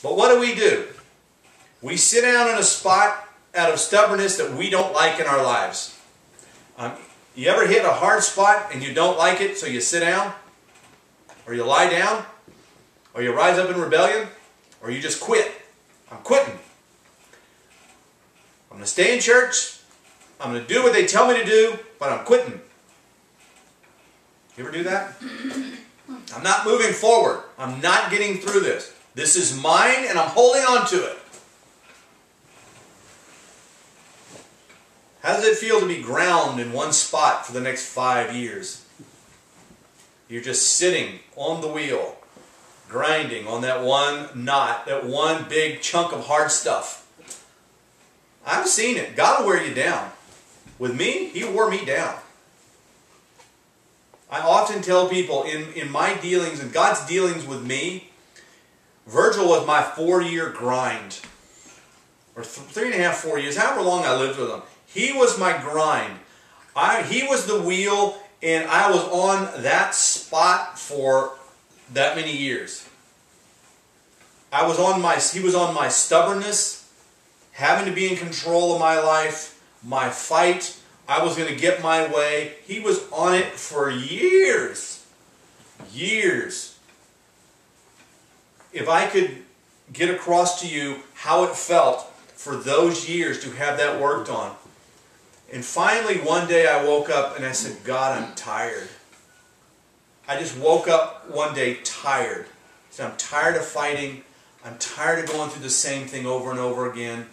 But what do? We sit down in a spot out of stubbornness that we don't like in our lives. You ever hit a hard spot and you don't like it, so you sit down? Or you lie down? Or you rise up in rebellion? Or you just quit? I'm quitting. I'm going to stay in church. I'm going to do what they tell me to do, but I'm quitting. You ever do that? I'm not moving forward. I'm not getting through this. This is mine and I'm holding on to it. How does it feel to be ground in one spot for the next 5 years? You're just sitting on the wheel, grinding on that one knot, that one big chunk of hard stuff. I've seen it. God will wear you down. With me, He wore me down. I often tell people in my dealings and God's dealings with me, Virgil was my 4-year grind. Or 3.5, 4 years, however long I lived with him. He was my grind. He was the wheel, and I was on that spot for that many years. He was on my stubbornness, having to be in control of my life, my fight. I was going to get my way. He was on it for years. Years. If I could get across to you how it felt for those years to have that worked on. And finally one day I woke up and I said, God, I'm tired. I just woke up one day tired. I said, I'm tired of fighting. I'm tired of going through the same thing over and over again.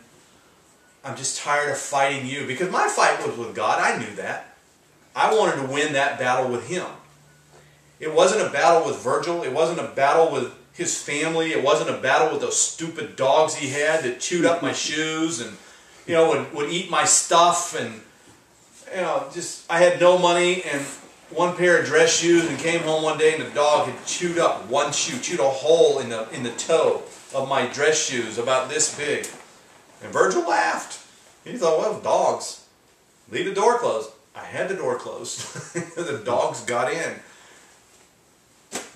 I'm just tired of fighting you. Because my fight was with God. I knew that. I wanted to win that battle with Him. It wasn't a battle with Virgil. It wasn't a battle with his family. It wasn't a battle with those stupid dogs he had that chewed up my shoes and, would eat my stuff. And, I had no money and one pair of dress shoes, and came home one day and the dog had chewed up one shoe, chewed a hole in the toe of my dress shoes about this big. And Virgil laughed. He thought, well, dogs. Leave the door closed. I had the door closed. The dogs got in.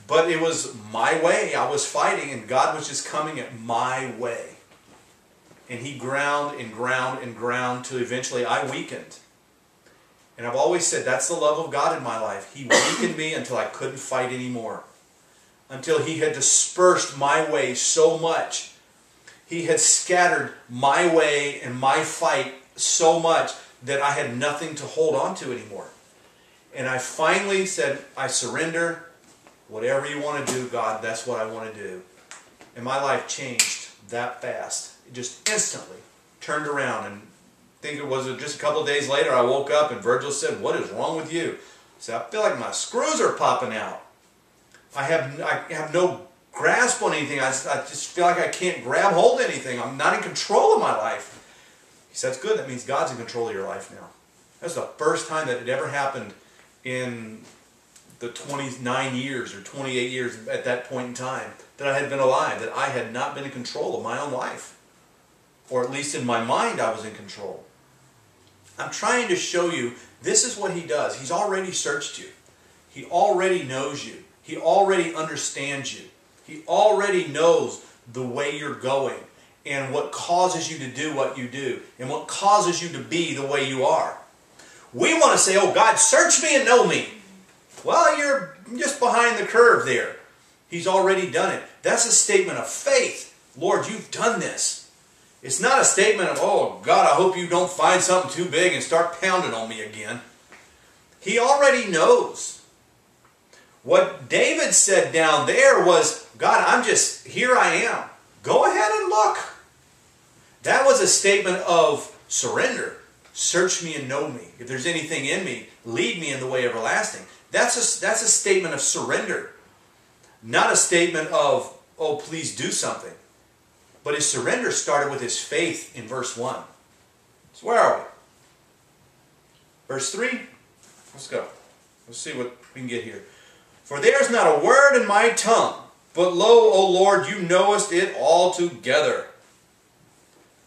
But it was my way. I was fighting, and God was just coming at my way. And He ground and ground and ground till eventually I weakened. And I've always said that's the love of God in my life. He weakened me until I couldn't fight anymore. Until He had dispersed my way so much. He had scattered my way and my fight so much that I had nothing to hold on to anymore. And I finally said, I surrender. Whatever you want to do, God, that's what I want to do. And my life changed that fast. It just instantly turned around. And I think it was just a couple of days later I woke up and Virgil said, what is wrong with you? I said, I feel like my screws are popping out. I have no grasp on anything. I just feel like I can't grab hold of anything. I'm not in control of my life. He said, that's good. That means God's in control of your life now. That's the first time that it ever happened in the 29 years or 28 years at that point in time that I had been alive, that I had not been in control of my own life. Or at least in my mind I was in control. I'm trying to show you this is what He does. He's already searched you. He already knows you. He already understands you. He already knows the way you're going and what causes you to do what you do and what causes you to be the way you are. We want to say, oh God, search me and know me. Well, you're just behind the curve there. He's already done it. That's a statement of faith. Lord, you've done this. It's not a statement of, oh God, I hope you don't find something too big and start pounding on me again. He already knows. What David said down there was, God, here I am. Go ahead and look. That was a statement of surrender. Search me and know me. If there's anything in me, lead me in the way everlasting. That's a statement of surrender. Not a statement of, oh, please do something. But his surrender started with his faith in verse 1. So where are we? Verse 3? Let's go. Let's see what we can get here. For there is not a word in my tongue, but lo, O Lord, you knowest it altogether.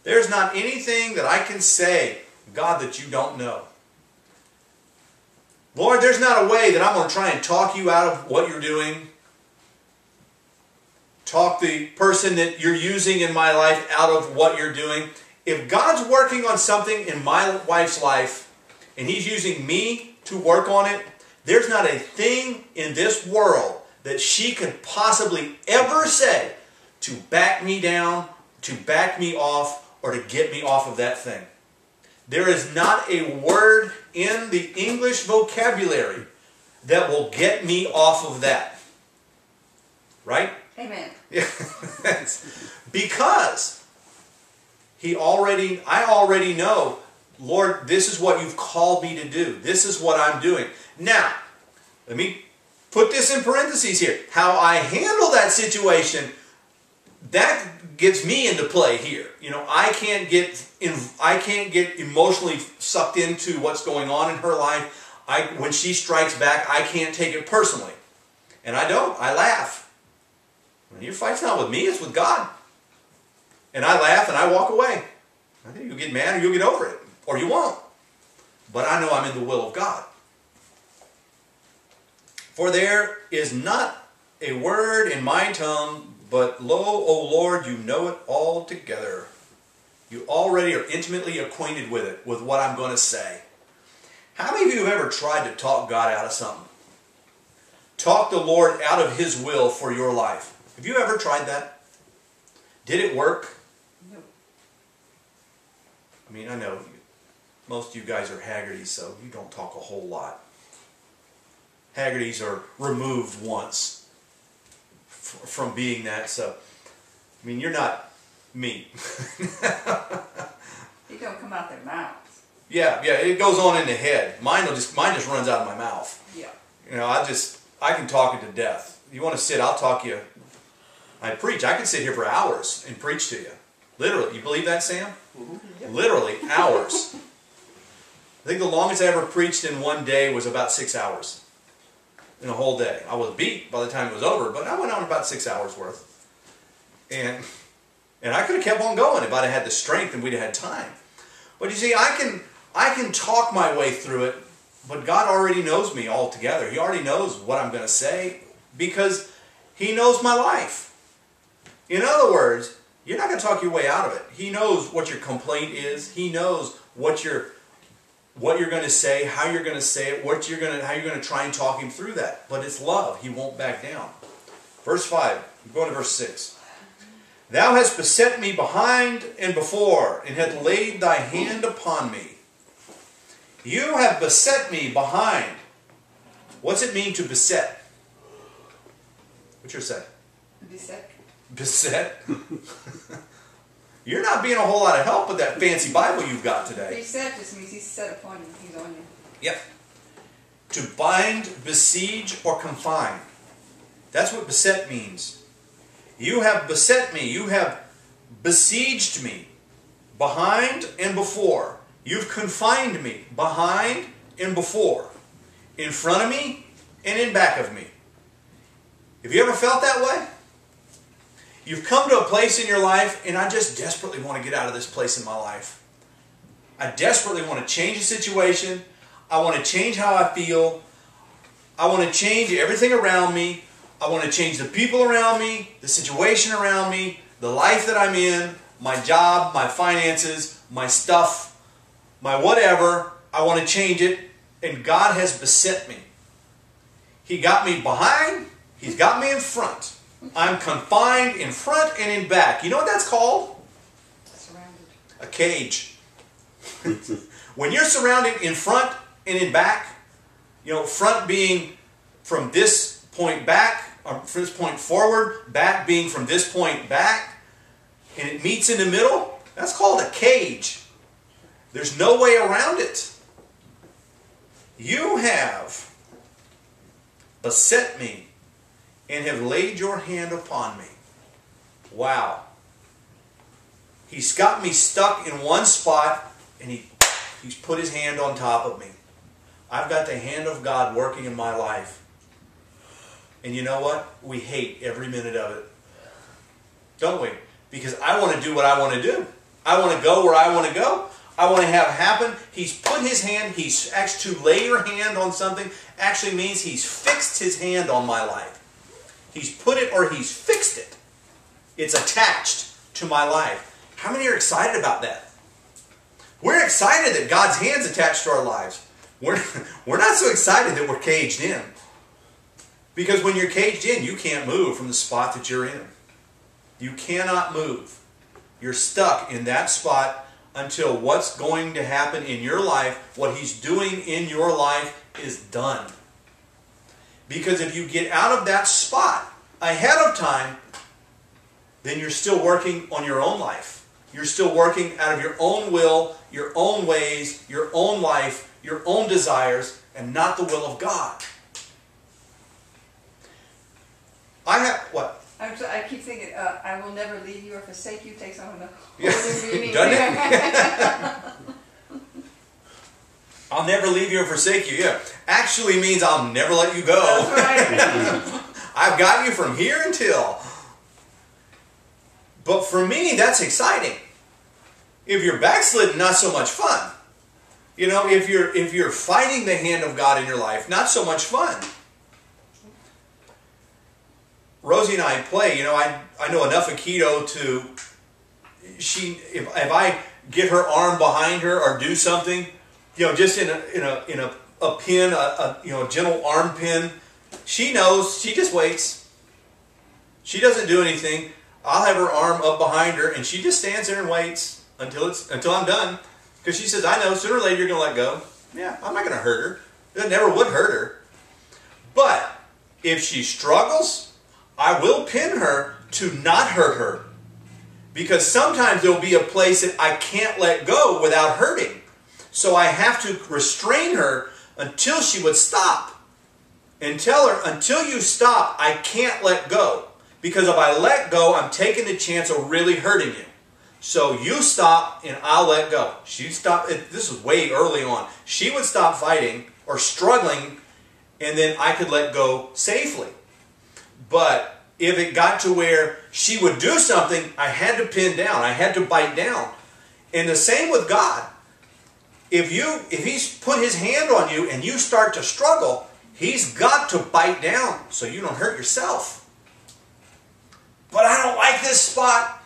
There's not anything that I can say, God, that you don't know. Lord, there's not a way that I'm going to try and talk you out of what you're doing. talk the person that you're using in my life out of what you're doing. If God's working on something in my wife's life and He's using me to work on it, there's not a thing in this world that she could possibly ever say to back me down, to back me off, or to get me off of that thing. There is not a word in the English vocabulary that will get me off of that. Right? Amen. Because I already know, Lord, this is what you've called me to do. This is what I'm doing. Now, let me put this in parentheses here. How I handle that situation, that gets me into play here. You know, I can't get emotionally sucked into what's going on in her life. When she strikes back, I can't take it personally. And I don't. I laugh. Your fight's not with me, it's with God. And I laugh and I walk away. I think you'll get mad or you'll get over it. Or you won't. But I know I'm in the will of God. For there is not a word in my tongue, but lo, O Lord, you know it altogether. You already are intimately acquainted with it, with what I'm going to say. How many of you have ever tried to talk God out of something? Talk the Lord out of His will for your life. Have you ever tried that? Did it work? No. I mean, I know most of you guys are Haggertys, so you don't talk a whole lot. Haggertys are removed once from being that, so, I mean, you're not me. It don't come out their mouths. Yeah, it goes on in the head. Mine just runs out of my mouth. Yeah. You know, I can talk it to death. You want to sit, I'll talk you. I preach. I can sit here for hours and preach to you. Literally. You believe that, Sam? Mm-hmm. Yep. Literally, hours. I think the longest I ever preached in one day was about 6 hours. In a whole day. I was beat by the time it was over, but I went on about 6 hours worth. And I could have kept on going if I'd have had the strength and we'd have had time. But you see, I can talk my way through it, but God already knows me altogether. He already knows what I'm going to say because He knows my life. In other words, you're not going to talk your way out of it. He knows what your complaint is. He knows what you're going to say, how you're going to say it, how you're going to try and talk Him through that. But it's love. He won't back down. Verse 5. We're going to verse 6. Thou hast beset me behind and before, and hast laid thy hand upon me. You have beset me behind. What's it mean to beset? What's your say? Beset. Beset? You're not being a whole lot of help with that fancy Bible you've got today. Beset just means He's set upon you. He's on you. Yep. To bind, besiege, or confine. That's what beset means. You have beset me. You have besieged me. Behind and before. You've confined me. Behind and before. In front of me and in back of me. Have you ever felt that way? You've come to a place in your life, and I just desperately want to get out of this place in my life. I desperately want to change the situation. I want to change how I feel. I want to change everything around me. I want to change the people around me, the situation around me, the life that I'm in, my job, my finances, my stuff, my whatever. I want to change it, and God has beset me. He got me behind. He's got me in front. I'm confined in front and in back. You know what that's called? Surrounded. A cage. When you're surrounded in front and in back, you know, front being from this point back, or from this point forward, back being from this point back, and it meets in the middle, that's called a cage. There's no way around it. You have beset me and have laid your hand upon me. Wow. He's got me stuck in one spot, and he's put his hand on top of me. I've got the hand of God working in my life. And you know what? We hate every minute of it. Don't we? Because I want to do what I want to do. I want to go where I want to go. I want to have happen. He's put his hand, he's actually, to lay your hand on something actually means he's fixed his hand on my life. He's put it or he's fixed it. It's attached to my life. How many are excited about that? We're excited that God's hand's attached to our lives. We're not so excited that we're caged in. Because when you're caged in, you can't move from the spot that you're in. You cannot move. You're stuck in that spot until what's going to happen in your life, what He's doing in your life, is done. Because if you get out of that spot ahead of time, then you're still working on your own life. You're still working out of your own will, your own ways, your own life, your own desires, and not the will of God. I have, what? I keep thinking, I will never leave you or forsake you takes on a whole Yeah. new meaning. Doesn't it? I'll never leave you or forsake you. Yeah. Actually means I'll never let you go. That's right. I've got you from here until. But for me, that's exciting. If you're backslidden, not so much fun. You know, if you're fighting the hand of God in your life, not so much fun. Rosie and I play. You know, I know enough of Aikido to. If I get her arm behind her or do something, you know, just in a pin, a gentle arm pin, she knows. She just waits. She doesn't do anything. I'll have her arm up behind her, and she just stands there and waits until I'm done. Because she says, I know sooner or later you're going to let go. Yeah, I'm not going to hurt her. It never would hurt her. But if she struggles, I will pin her to not hurt her. Because sometimes there will be a place that I can't let go without hurting. So I have to restrain her until she would stop. And tell her, until you stop, I can't let go. Because if I let go, I'm taking the chance of really hurting you. So you stop and I'll let go. She'd stop. This is way early on. She would stop fighting or struggling, and then I could let go safely. But if it got to where she would do something, I had to pin down. I had to bite down. And the same with God. If He's put His hand on you and you start to struggle, He's got to bite down so you don't hurt yourself. But I don't like this spot.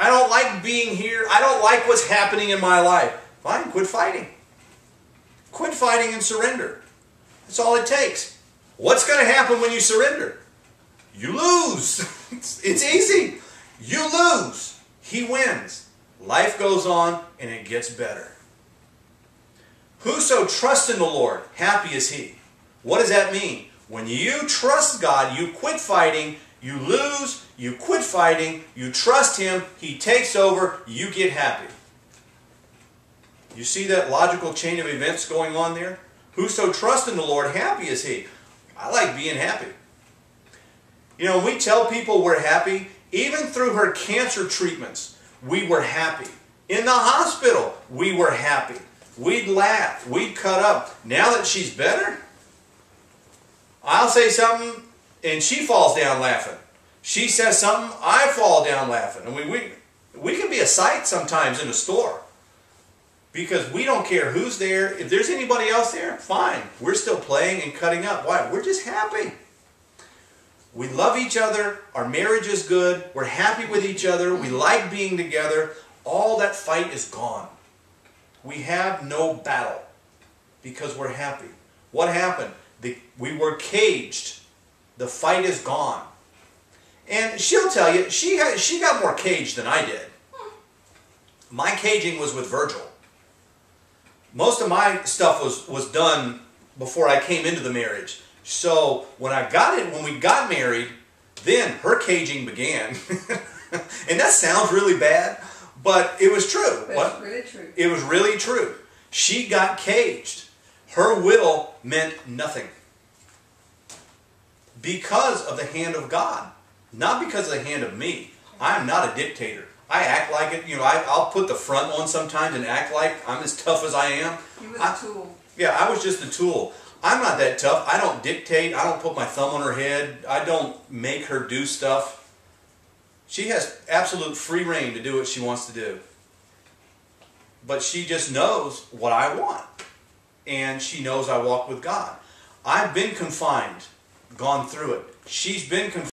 I don't like being here. I don't like what's happening in my life. Fine, quit fighting. Quit fighting and surrender. That's all it takes. What's going to happen when you surrender? You lose. It's easy. You lose. He wins. Life goes on and it gets better. Whoso trusts in the Lord, happy is he. What does that mean? When you trust God, you quit fighting, you lose, you quit fighting, you trust Him, He takes over, you get happy. You see that logical chain of events going on there? Whoso trusts in the Lord, happy is he. I like being happy. You know, we tell people we're happy, even through her cancer treatments, we were happy. In the hospital, we were happy. We'd laugh, we'd cut up. Now that she's better, I'll say something and she falls down laughing. She says something, I fall down laughing. And we can be a sight sometimes in a store. Because we don't care who's there. If there's anybody else there, fine. We're still playing and cutting up. Why? We're just happy. We love each other. Our marriage is good. We're happy with each other. We like being together. All that fight is gone. We have no battle because we're happy. What happened? We were caged. The fight is gone. And she'll tell you, she got more caged than I did. My caging was with Virgil. Most of my stuff was done before I came into the marriage. So when we got married, then her caging began. And that sounds really bad, but it was true. But it's really true. It was really true. She got caged. Her will meant nothing. Because of the hand of God. Not because of the hand of me. I'm not a dictator. I act like it. You know, I'll put the front on sometimes and act like I'm as tough as I am. You were the tool. Yeah, I was just the tool. I'm not that tough. I don't dictate. I don't put my thumb on her head. I don't make her do stuff. She has absolute free reign to do what she wants to do. But she just knows what I want. And she knows I walk with God. I've been confined, gone through it. She's been confined.